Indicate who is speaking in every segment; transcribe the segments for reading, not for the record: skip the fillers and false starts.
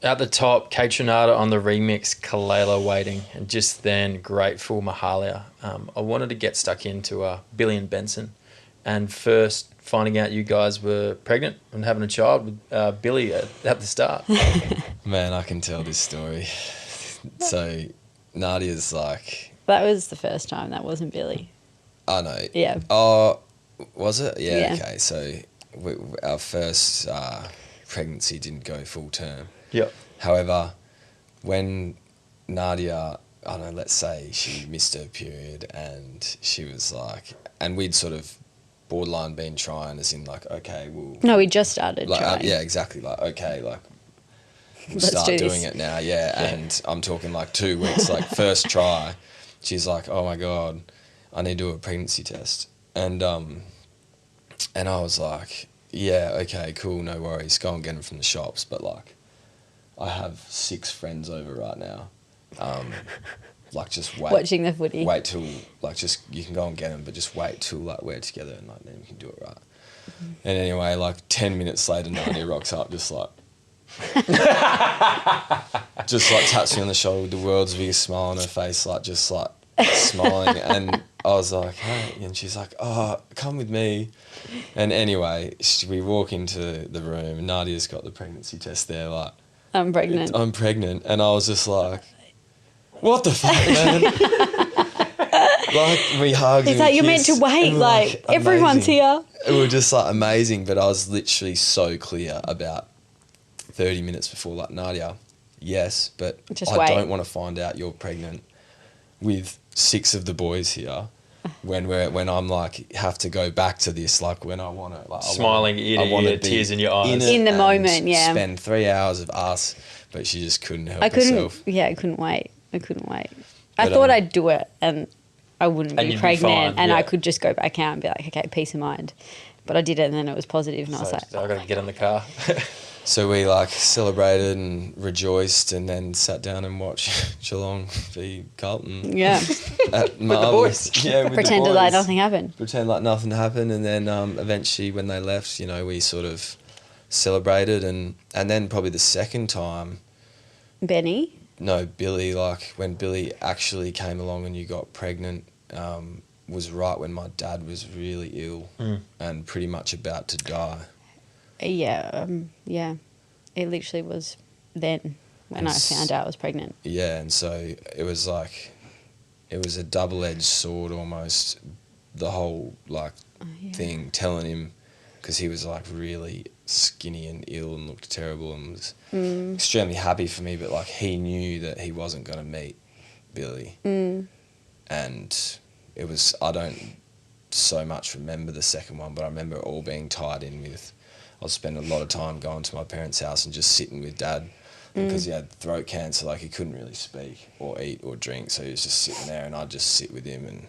Speaker 1: At the top, Kate Trinata on the remix, Kalela Waiting, and just then Grateful Mahalia. I wanted to get stuck into Billy and Benson, and first finding out you guys were pregnant and having a child with Billy at the start.
Speaker 2: Man, I can tell this story. So Nadia's like...
Speaker 3: That was the first time. That wasn't Billy.
Speaker 2: I know.
Speaker 3: Yeah.
Speaker 2: Oh, was it? Yeah.
Speaker 3: Yeah.
Speaker 2: Okay, so our first pregnancy didn't go full term.
Speaker 1: Yep.
Speaker 2: However, when Nadia, I don't know, let's say she missed her period and she was like, and we'd sort of borderline been trying, as in like, okay, we'll...
Speaker 3: No, we just started
Speaker 2: like,
Speaker 3: trying.
Speaker 2: yeah, exactly. Like, okay, like, we'll
Speaker 3: Let's
Speaker 2: start
Speaker 3: do
Speaker 2: doing
Speaker 3: this.
Speaker 2: it now, yeah. And I'm talking like 2 weeks, like first try, she's like, oh my God, I need to do a pregnancy test. And I was like, yeah, okay, cool, no worries, go and get them from the shops. But like, I have 6 friends over right now. Like, just wait.
Speaker 3: Watching the footy.
Speaker 2: Wait till, like, just, you can go and get them, but just wait till, like, we're together and, like, then we can do it right. Mm-hmm. And anyway, like, 10 minutes later, Nadia rocks up just, like, just, like, taps me on the shoulder with the world's biggest smile on her face, like, just, like, smiling. And I was like, hey. And she's like, oh, come with me. And anyway, we walk into the room and Nadia's got the pregnancy test there, like,
Speaker 3: I'm pregnant.
Speaker 2: I'm pregnant. And I was just like, what the fuck, man? Like, we hugged.
Speaker 3: He's like, you're meant to wait. Like, everyone's here.
Speaker 2: It was just like amazing. But I was literally so clear about 30 minutes before, like, Nadia, yes, but
Speaker 3: just
Speaker 2: I
Speaker 3: wait.
Speaker 2: don't want to find out you're pregnant with 6 of the boys here. When I'm like, have to go back to this, like, when I want to, like,
Speaker 1: Smiling ear to ear, tears in your eyes.
Speaker 3: In the moment, yeah.
Speaker 2: Spend 3 hours of us, but she just couldn't help herself.
Speaker 3: Yeah, I couldn't wait. I
Speaker 2: But,
Speaker 3: thought I'd do it and I wouldn't
Speaker 1: And
Speaker 3: be
Speaker 1: you'd be
Speaker 3: pregnant
Speaker 1: fine,
Speaker 3: and
Speaker 1: yeah.
Speaker 3: I could just go back out and be like, okay, peace of mind. But I did it and then it was positive and I was
Speaker 1: So
Speaker 3: like,
Speaker 1: I got to get in the car.
Speaker 2: So we, like, celebrated and rejoiced and then sat down and watched Geelong v Carlton.
Speaker 3: yeah,
Speaker 2: At
Speaker 1: the boys.
Speaker 2: Yeah, with
Speaker 3: pretended
Speaker 2: the boys.
Speaker 3: like nothing happened.
Speaker 2: Pretend like nothing happened. And then eventually when they left, you know, we sort of celebrated. And then probably the second time...
Speaker 3: Benny?
Speaker 2: No, Billy, like, when Billy actually came along and you got pregnant, was right when my dad was really ill and pretty much about to die.
Speaker 3: Yeah, yeah. It literally was then when I found out I was pregnant.
Speaker 2: Yeah, and so it was like, it was a double-edged sword almost, the whole, like, thing, telling him, because he was, like, really skinny and ill and looked terrible and was extremely happy for me, but, like, he knew that he wasn't going to meet Billy. And it was, I don't so much remember the second one, but I remember it all being tied in with, I was spending a lot of time going to my parents' house and just sitting with Dad because he had throat cancer, like, he couldn't really speak or eat or drink, so he was just sitting there and I'd just sit with him and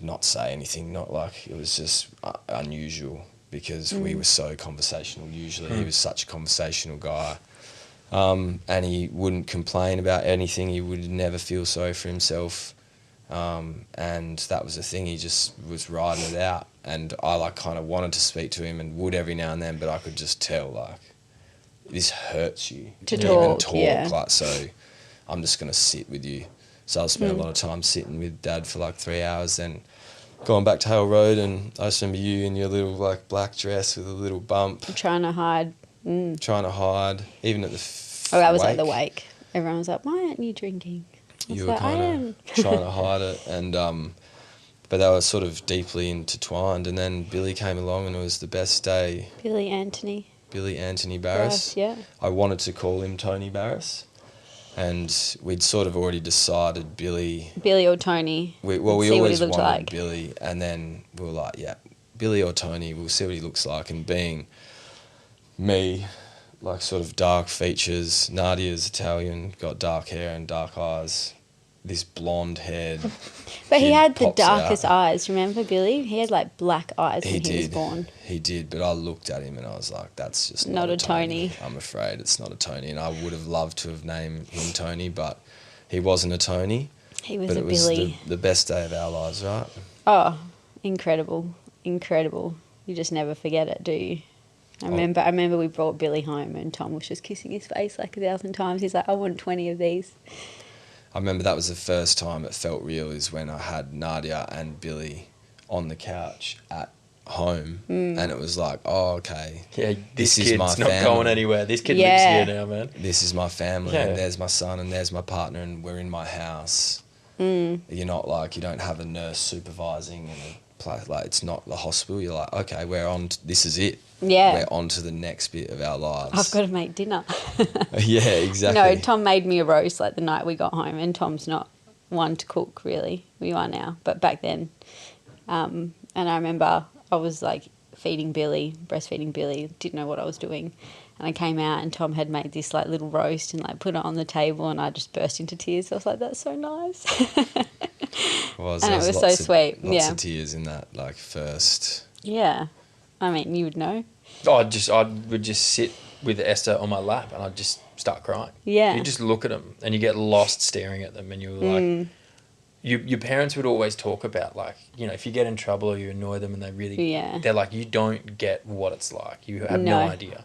Speaker 2: not say anything, not like, it was just unusual because we were so conversational usually. He was such a conversational guy. And he wouldn't complain about anything, he would never feel sorry for himself. And that was the thing, he just was riding it out. And I, like, kind of wanted to speak to him and would every now and then, but I could just tell, like, this hurts you
Speaker 3: To
Speaker 2: even
Speaker 3: talk, yeah.
Speaker 2: like, so I'm just going to sit with you. So I spent a lot of time sitting with Dad for like 3 hours, then going back to Hale Road, and I just remember you in your little, like, black dress with a little bump.
Speaker 3: Trying to hide.
Speaker 2: Trying to hide, even at the
Speaker 3: I was at the wake. Everyone was like, why aren't you drinking?
Speaker 2: You were kind of trying to hide it, and but they were sort of deeply intertwined. And then Billy came along, and it was the best day.
Speaker 3: Billy Anthony
Speaker 2: Barrass.
Speaker 3: yeah.
Speaker 2: I wanted to call him Tony Barrass, and we'd sort of already decided Billy
Speaker 3: or Tony.
Speaker 2: We
Speaker 3: see what he
Speaker 2: always
Speaker 3: looked
Speaker 2: wanted
Speaker 3: like.
Speaker 2: Billy, and then we were like, yeah, Billy or Tony, we'll see what he looks like. And being me, like, sort of dark features, Nadia's Italian, got dark hair and dark eyes, this blonde-haired
Speaker 3: But he
Speaker 2: kid
Speaker 3: had the
Speaker 2: pops
Speaker 3: darkest
Speaker 2: out.
Speaker 3: eyes, remember, Billy? He had, like, black eyes when he was born.
Speaker 2: He did, but I looked at him and I was like, that's just
Speaker 3: Not a Tony.
Speaker 2: I'm afraid it's not a Tony, and I would have loved to have named him Tony, but he wasn't a Tony.
Speaker 3: He was
Speaker 2: but
Speaker 3: a
Speaker 2: it was
Speaker 3: Billy.
Speaker 2: the best day of our lives, right?
Speaker 3: Oh, incredible. You just never forget it, do you? I remember we brought Billy home and Tom was just kissing his face like 1,000 times. He's like, I want 20 of these.
Speaker 2: I remember that was the first time it felt real, is when I had Nadia and Billy on the couch at home, and it was like, oh, okay.
Speaker 1: Yeah, this
Speaker 2: is
Speaker 1: kid's
Speaker 2: my
Speaker 1: not
Speaker 2: family.
Speaker 1: going anywhere. This kid
Speaker 3: Yeah.
Speaker 1: lives here now, man.
Speaker 2: This is my family,
Speaker 1: Yeah.
Speaker 2: and there's my son, and there's my partner, and we're in my house. You're not like, you don't have a nurse supervising and like, it's not the hospital. You're like, okay, we're on. This is it.
Speaker 3: Yeah.
Speaker 2: We're on to the next bit of our lives.
Speaker 3: I've got to make dinner.
Speaker 2: Yeah, exactly.
Speaker 3: No, Tom made me a roast like the night we got home, and Tom's not one to cook really. We are now, but back then, and I remember I was like breastfeeding Billy, didn't know what I was doing, and I came out and Tom had made this like little roast and like put it on the table, and I just burst into tears. I was like, that's so nice.
Speaker 2: And
Speaker 3: it was so sweet.
Speaker 2: Lots of tears in that like first.
Speaker 3: Yeah, I mean, you would know.
Speaker 1: I would just sit with Esther on my lap and I'd just start crying.
Speaker 3: Yeah.
Speaker 1: You just look at them and you get lost staring at them, and you're like, your parents would always talk about, like, you know, if you get in trouble or you annoy them and they're like, you don't get what it's like. You have no idea.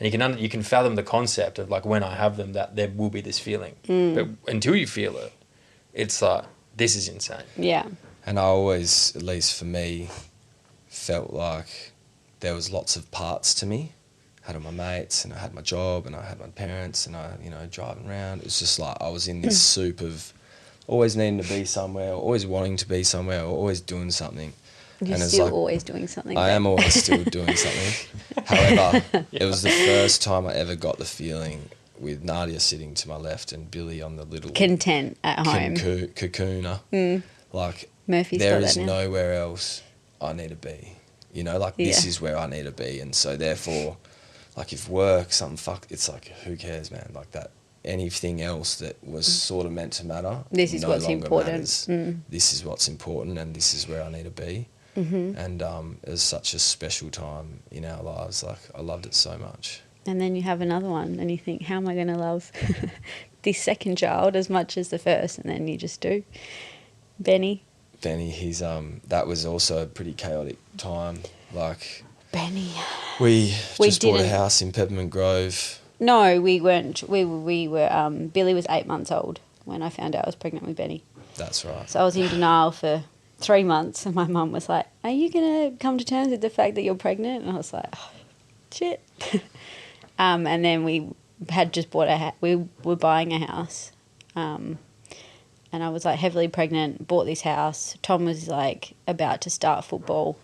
Speaker 1: And you can fathom the concept of like, when I have them, that there will be this feeling. But until you feel it, it's like, this is insane.
Speaker 3: Yeah.
Speaker 2: And I always, at least for me, felt like there was lots of parts to me. I had all my mates, and I had my job, and I had my parents, and I, you know, driving around. It's just like I was in this soup of always needing to be somewhere, or always wanting to be somewhere, or always doing something.
Speaker 3: You're
Speaker 2: and it's
Speaker 3: still
Speaker 2: like,
Speaker 3: always doing something.
Speaker 2: I am always still doing something. However, it was the first time I ever got the feeling with Nadia sitting to my left and Billy on the little
Speaker 3: content at home.
Speaker 2: Cocooner. Like,
Speaker 3: Murphy's
Speaker 2: there
Speaker 3: got
Speaker 2: is
Speaker 3: that now.
Speaker 2: nowhere else I need to be. You know, like, this is where I need to be. And so therefore, like, if work, it's like, who cares, man? Like, that anything else that was sort of meant to matter,
Speaker 3: This is
Speaker 2: no
Speaker 3: what's
Speaker 2: longer
Speaker 3: important.
Speaker 2: matters. This is what's important, and this is where I need to be. And it was such a special time in our lives. Like, I loved it so much.
Speaker 3: And then you have another one and you think, how am I going to love this second child as much as the first? And then you just do. Benny,
Speaker 2: he's that was also a pretty chaotic time. Like,
Speaker 3: Benny.
Speaker 2: we just bought a
Speaker 3: didn't-
Speaker 2: house in Peppermint Grove.
Speaker 3: No, we weren't. We were. Billy was 8 months old when I found out I was pregnant with Benny.
Speaker 2: That's right.
Speaker 3: So I was in denial for 3 months, and my mum was like, "Are you gonna come to terms with the fact that you're pregnant?" And I was like, oh, "Shit." And then we had just bought we were buying a house, and I was like heavily pregnant. Bought this house. Tom was like about to start football.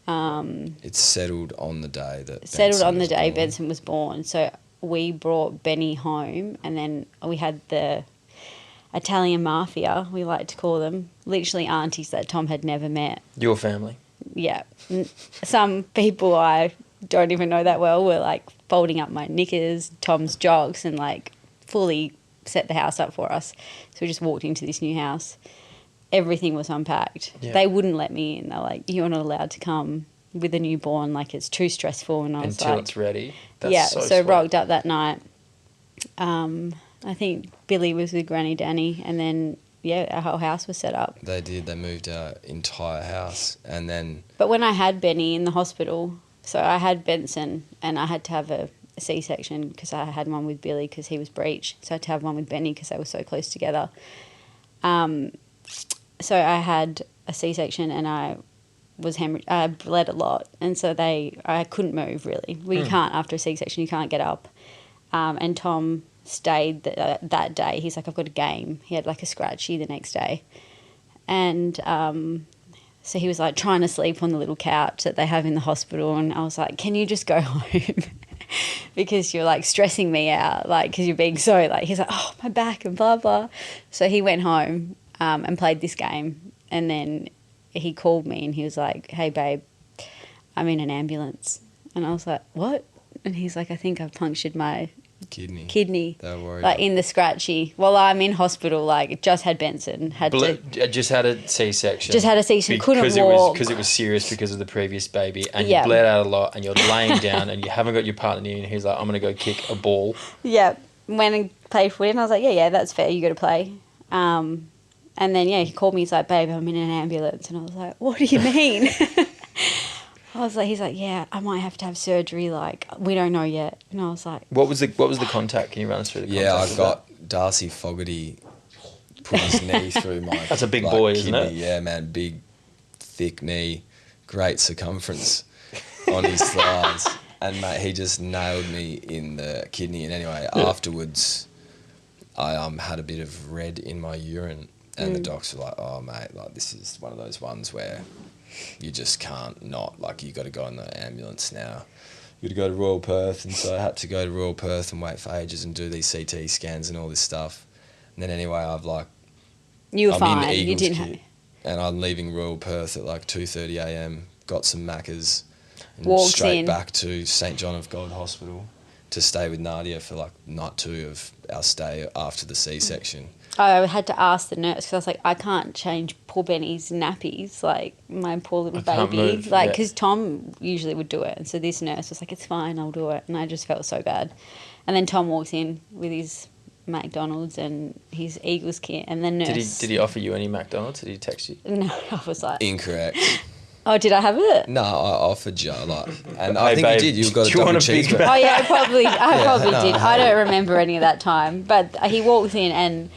Speaker 2: It's settled on the day that
Speaker 3: Benson was born. So we brought Benny home, and then we had the Italian mafia, we like to call them, literally aunties that Tom had never met.
Speaker 1: Your family.
Speaker 3: Yeah. Some people I don't even know that well were like folding up my knickers, Tom's jocks, and like fully set the house up for us. So we just walked into this new house. Everything was unpacked.
Speaker 1: Yeah.
Speaker 3: They wouldn't let me in. They're like, "You're not allowed to come with a newborn. Like, it's too stressful." And I was
Speaker 1: Until
Speaker 3: like,
Speaker 1: it's ready. That's
Speaker 3: yeah.
Speaker 1: so
Speaker 3: So
Speaker 1: sweet.
Speaker 3: rocked up that night. I think Billy was with Granny Danny, and then our whole house was set up.
Speaker 2: They did. They moved our entire house, and then
Speaker 3: But when I had Benny in the hospital, so I had Benson, and I had to have a C-section because I had one with Billy because he was breech. So I had to have one with Benny because they were so close together. So I had a C-section, and I was I bled a lot, and so I couldn't move really. Well, you can't after a C-section. You can't get up. And Tom stayed that day. He's like, "I've got a game." He had like a scratchy the next day, and so he was like trying to sleep on the little couch that they have in the hospital, and I was like, "Can you just go home?" Because you're like stressing me out, like, because you're being so like. He's like, "Oh, my back," and blah blah. So he went home and played this game, and then he called me and he was like, "Hey babe, I'm in an ambulance," and I was like, "What?" And he's like, "I think I've punctured my kidney."
Speaker 2: They were worried.
Speaker 3: Like in the scratchy. Well, I'm in hospital. Like, just had Benson.
Speaker 1: Just had a C-section.
Speaker 3: Just had a C-section. Couldn't
Speaker 1: because
Speaker 3: walk.
Speaker 1: Because it was serious because of the previous baby, and
Speaker 3: Yeah.
Speaker 1: you bled out a lot, and you're laying down, and you haven't got your partner near you, and he's like, "I'm gonna go kick a ball."
Speaker 3: Yeah, went and played footy, and I was like, yeah, that's fair. You got to play. And then he called me. He's like, "Babe, I'm in an ambulance," and I was like, "What do you mean?" I was like, he's like, yeah, I might have to have surgery. Like, we don't know yet. And I was like,
Speaker 1: What was the contact? Can you run us through the contact?
Speaker 2: Yeah, I
Speaker 1: of
Speaker 2: got Darcy Fogarty put his knee through my.
Speaker 1: That's a big boy, isn't
Speaker 2: kidney.
Speaker 1: it?
Speaker 2: Yeah, man, big, thick knee, great circumference on his thighs, and mate, he just nailed me in the kidney. And anyway, afterwards, I had a bit of red in my urine, and the docs were like, "Oh, mate, like this is one of those ones where you just can't not, like, you got to go in the ambulance now. You got to go to Royal Perth." And so I had to go to Royal Perth and wait for ages and do these CT scans and all this stuff. And then anyway,
Speaker 3: you were
Speaker 2: I'm
Speaker 3: fine.
Speaker 2: in
Speaker 3: You
Speaker 2: Eagles
Speaker 3: didn't
Speaker 2: kit,
Speaker 3: have.
Speaker 2: and I'm leaving Royal Perth at like 2:30 a.m. Got some Maccas and
Speaker 3: Walks
Speaker 2: straight
Speaker 3: in.
Speaker 2: back to St John of God Hospital to stay with Nadia for like night 2 of our stay after the C-section.
Speaker 3: I had to ask the nurse because I was like, I can't change poor Benny's nappies, like my poor little
Speaker 1: I can't
Speaker 3: baby.
Speaker 1: move,
Speaker 3: Like,
Speaker 1: yeah.
Speaker 3: because Tom usually would do it. And so this nurse was like, it's fine, I'll do it. And I just felt so bad. And then Tom walks in with his McDonald's and his Eagles kit. And the nurse.
Speaker 1: Did he offer you any McDonald's? Did he text you?
Speaker 3: No, I was like,
Speaker 2: Incorrect.
Speaker 3: oh, did I have it?
Speaker 2: No, I offered you, like, and I
Speaker 1: Hey,
Speaker 2: think
Speaker 1: babe,
Speaker 2: you did. You got a
Speaker 1: do you want
Speaker 2: double
Speaker 1: a Big
Speaker 2: cheeseburger.
Speaker 1: Mac?
Speaker 3: Oh, yeah, I probably
Speaker 2: no,
Speaker 3: did.
Speaker 2: I
Speaker 3: I don't remember any of that time. But he walks in and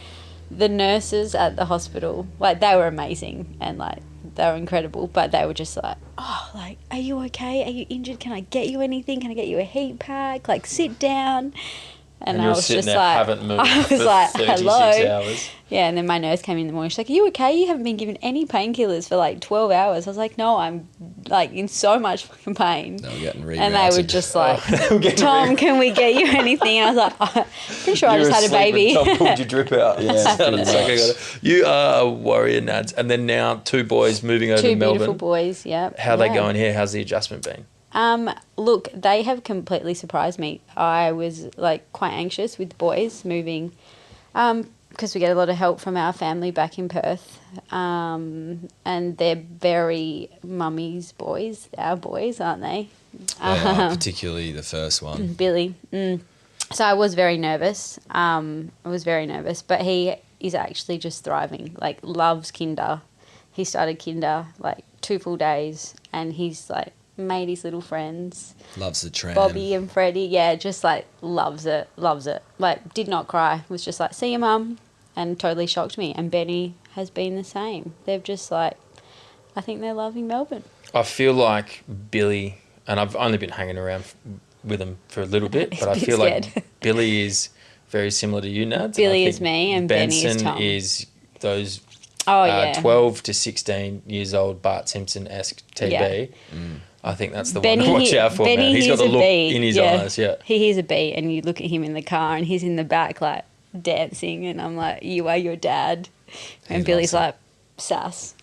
Speaker 3: the nurses at the hospital, like, they were amazing and, like, they were incredible. But they were just like, oh, like, are you okay? Are you injured? Can I get you anything? Can I get you a heat pack? Like, sit down. And I
Speaker 1: you're
Speaker 3: was
Speaker 1: sitting
Speaker 3: just
Speaker 1: there,
Speaker 3: like,
Speaker 1: haven't moved
Speaker 3: I was
Speaker 1: for
Speaker 3: like,
Speaker 1: 36
Speaker 3: hello.
Speaker 1: hours.
Speaker 3: Yeah, and then my nurse came in the morning. She's like, are you okay? You haven't been given any painkillers for like 12 hours. I was like, no, I'm like in so much fucking pain.
Speaker 2: They were getting rerouted.
Speaker 3: And they were just like,
Speaker 1: They were getting
Speaker 3: Tom, can we get you anything? And I was like, I'm pretty sure I
Speaker 1: You were
Speaker 3: just had a
Speaker 1: asleep
Speaker 3: baby.
Speaker 1: when Tom pulled your drip out.
Speaker 2: Yeah,
Speaker 1: Sounded
Speaker 2: pretty
Speaker 1: like I
Speaker 2: much.
Speaker 1: got it. You are a warrior, Nads. And then now 2 boys moving over
Speaker 3: Two
Speaker 1: to Melbourne.
Speaker 3: beautiful boys, yep.
Speaker 1: How are they
Speaker 3: Yeah.
Speaker 1: going here? How's the adjustment been?
Speaker 3: Look, they have completely surprised me. I was like quite anxious with the boys moving because we get a lot of help from our family back in Perth. And they're very mummy's boys, our boys, aren't they?
Speaker 2: particularly the first one.
Speaker 3: Billy. So I was very nervous. But he is actually just thriving. Like, loves kinder. He started kinder like 2 full days, and he's like made his little friends.
Speaker 2: Loves the tram.
Speaker 3: Bobby and Freddie, yeah, just like loves it. Like, did not cry. Was just like, see you, mum, and totally shocked me. And Benny has been the same. They've just like, I think they're loving Melbourne.
Speaker 1: I feel like Billy, and I've only been hanging around with him for a little bit,
Speaker 3: He's
Speaker 1: but
Speaker 3: a
Speaker 1: I
Speaker 3: bit
Speaker 1: feel like
Speaker 3: scared.
Speaker 1: Billy is very similar to you, Nads.
Speaker 3: Billy
Speaker 1: I
Speaker 3: is
Speaker 1: think
Speaker 3: me and Benny is
Speaker 1: Benson
Speaker 3: Tom.
Speaker 1: is those
Speaker 3: Oh yeah,
Speaker 1: 12 to 16 years old Bart Simpson-esque TB.
Speaker 3: Yeah.
Speaker 1: I think that's the
Speaker 3: Benny,
Speaker 1: one to watch out for,
Speaker 3: Benny
Speaker 1: man. He's got
Speaker 3: hears
Speaker 1: the
Speaker 3: a
Speaker 1: look
Speaker 3: bee.
Speaker 1: in his eyes, yeah.
Speaker 3: He hears a bee, and you look at him in the car, and he's in the back, like, dancing, and I'm like, you are your dad. And
Speaker 2: He's
Speaker 3: Billy's
Speaker 2: awesome.
Speaker 3: like, sass,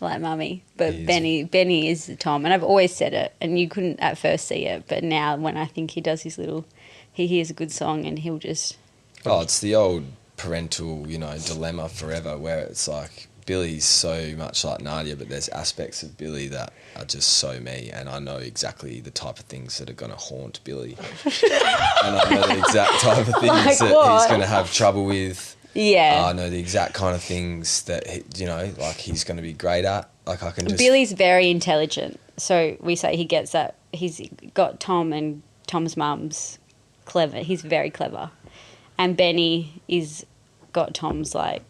Speaker 3: like mummy. But
Speaker 2: He is.
Speaker 3: Benny is Tom, and I've always said it, and you couldn't at first see it, but now when I think he does his little, he hears a good song, and he'll just,
Speaker 2: Oh, it's the old parental, dilemma forever where it's like Billy's so much like Nadia, but there's aspects of Billy that are just so me, and I know exactly the type of things that are going to haunt Billy. And I know the exact type of things
Speaker 3: Like
Speaker 2: that
Speaker 3: what?
Speaker 2: he's going to have trouble with.
Speaker 3: yeah.
Speaker 2: I know the exact kind of things that, like he's going to be great at. Like I can just...
Speaker 3: Billy's very intelligent, so we say he gets that. He's got Tom and Tom's mum's clever. He's very clever, and Benny is got Tom's like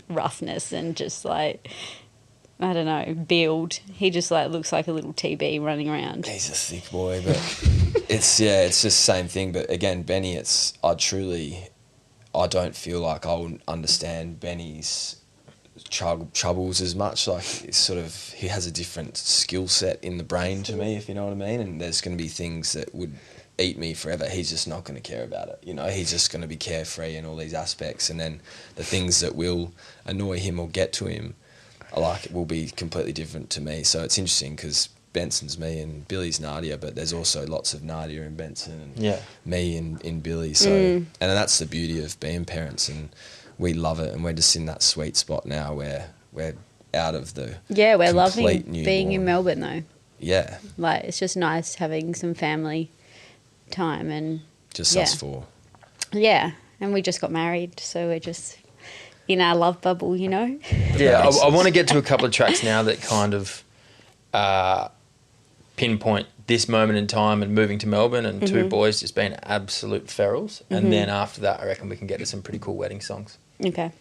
Speaker 3: roughness and just like, I don't know, build. He just like looks like a little TB running around.
Speaker 2: He's a thick boy, but it's just the same thing. But again, Benny, I don't feel like I'll understand Benny's troubles as much. Like, it's sort of, he has a different skill set in the brain to me, if you know what I mean. And there's going to be things that would eat me forever. He's just not going to care about it. He's just going to be carefree in all these aspects. And then the things that will annoy him or get to him will be completely different to me. So it's interesting because Benson's me and Billy's Nadia, but there's also lots of Nadia in Benson and me in Billy. So and that's the beauty of being parents, and we love it, and we're just in that sweet spot now where we're out of the
Speaker 3: Yeah, we're
Speaker 2: complete
Speaker 3: loving being in
Speaker 2: newborn.
Speaker 3: Melbourne though.
Speaker 2: Yeah,
Speaker 3: Like, it's just nice having some family time, and
Speaker 2: just
Speaker 3: Yeah.
Speaker 2: us four.
Speaker 3: yeah, and we just got married, so we're just in our love bubble,
Speaker 1: Yeah, I want to get to a couple of tracks now that kind of pinpoint this moment in time and moving to Melbourne and two boys just being absolute ferals. And then after that, I reckon we can get to some pretty cool wedding songs.
Speaker 3: Okay.